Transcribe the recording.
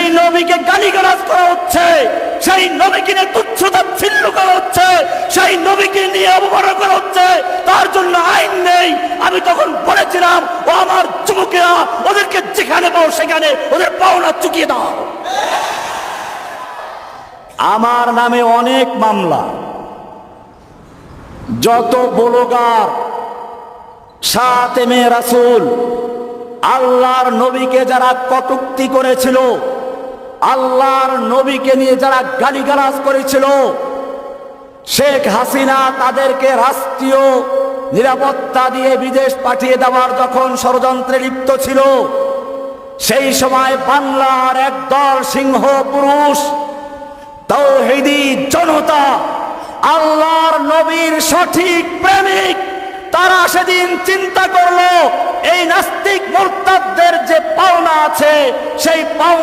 সেই নবীকে গালিগালাজ করা হচ্ছে, সেই নবীকে নিয়ে তুচ্ছ-তাচ্ছিল্য করা হচ্ছে, সেই নবীকে নিয়ে অপমান করা হচ্ছে, তার জন্য আইন নেই। আমি তখন বলেছিলাম, ও আমার যুবকেরা, ওদেরকে যেখানে পাও সেখানে ওদের পাওনা চুকিয়ে দাও। আমার নামে অনেক মামলা, যত ব্লগার সাতেমে রাসূল আল্লাহর নবীকে যারা কটূক্তি করেছিল, আল্লাহর নবীকে নিয়ে যারা গালিগালাজ করেছিল, শেখ হাসিনা তাদেরকে রাষ্ট্রীয় নিরাপত্তা দিয়ে বিদেশ পাঠিয়ে দেওয়ার যখন ষড়যন্ত্রে লিপ্ত ছিল, সেই সময় বাংলার একদল সিংহ পুরুষ তাওহীদি জনতা, আল্লাহর নবীর সঠিক প্রেমিক, তারা সেদিন চিন্তা করলো এই নাস্তিক মুরতাদদের যে পাওনা আছে সেই পাওনা